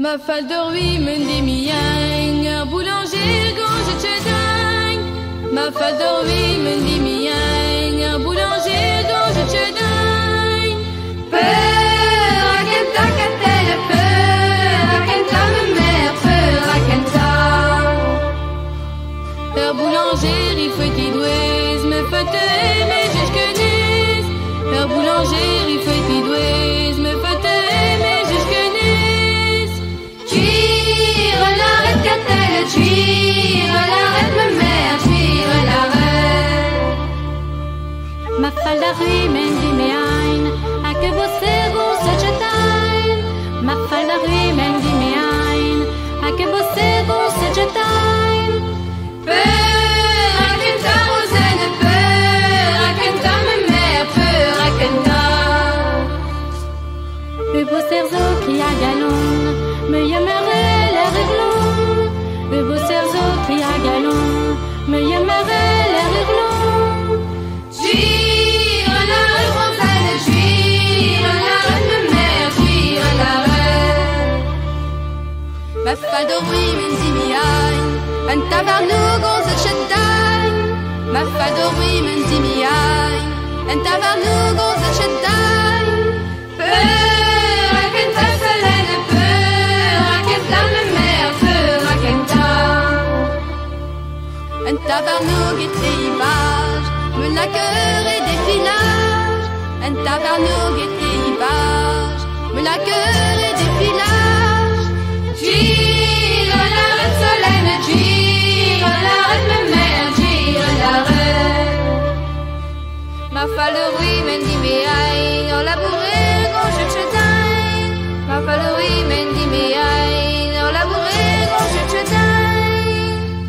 Ma fal d'orui men di miang, boulanger gonge tchedang. Ma fal d'orui men di miang, boulanger gonge tchedang. Peur à kenta katelle, peur à kenta me mère, peur à kenta. Peur boulanger il faut tidouez, me fete me jusqu'enis. Peur boulanger il faut tidouez, me fete me jusqu'enis. Tire l'arrête katelle, tire l'arrête me mère, tire l'arrête. Ma fal d'arui men di me ein, a que você gosta de tain. Ma fal d'arui men di me ein, a que você gosta de tain. Peur à kenta rosenne, peur à kenta me mère, peur à kenta. Le beau cerceau qui a galon, me yammerait l'air riglon. Le beau cerceau qui a galon, me yammerait l'air riglon. Gire l'arrête rosenne, gire l'arrête me mère, gire l'arrête. Ma fal d'orui men di mi ein, un tabarnou gonze tchedang. Ma fal d'orui men di mi ein, un tabarnou gonze tchedang. Peur à kenta solenne, peur à kenta me mère, peur à kenta. Un tabarnou et image, me la cœur et des filages. Un tabarnou et image, me la cœur et des filages. Gire l'arrête solenne, gire l'arrête me mère, gire l'arrête. Ma fal d'orui men di me ein, en labouré gonge tchedang. Ma fal d'orui men di me ein, en labouré gonge tchedang.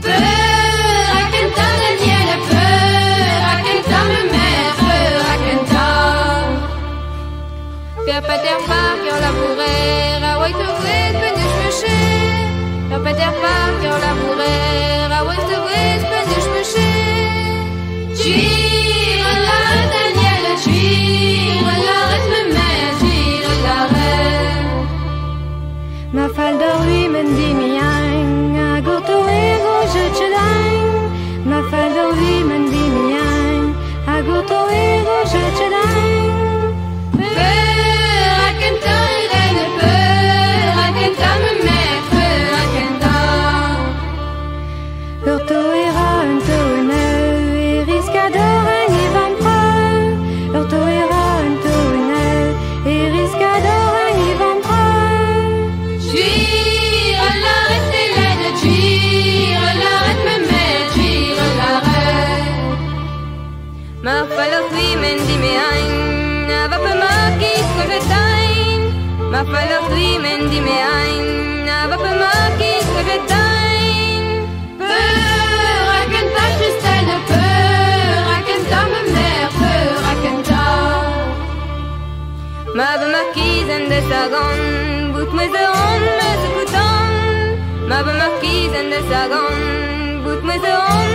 Peur à kenta Daniel, peur à kenta me mère, peur à kenta. Père Peter Parker labouré, à White-West ben de chmeché. Père Peter Parker labouré, à White-West ben de chmeché. Tire l'arrête Daniel, tire l'arrête me mère, tire l'arrête. Ma fal d'orui men di me ein, a goto e goje tchedang. Ma fal d'orui men di me ein, a goto e goje tchedang. Peur à kenta Irène, peur à kenta me mère, peur à kenta. Urto era un toene, e riscador un ivantreux. Urto era un toene, e riscador un ivantreux. Gire l'arrête Hélène, gire l'arrête me mère, gire l'arrête. Ma fal d'orui men di me ein, va pe marquis que je t'aime. Ma fal d'orui men di me ein, va pe marquis que je t'aime. Peur à kenta Christelle, peur à kenta me mère, peur à kenta. Ma be marquise en de sagon, bout me zeron me se bouton. Ma be marquise en de sagon, bout me zeron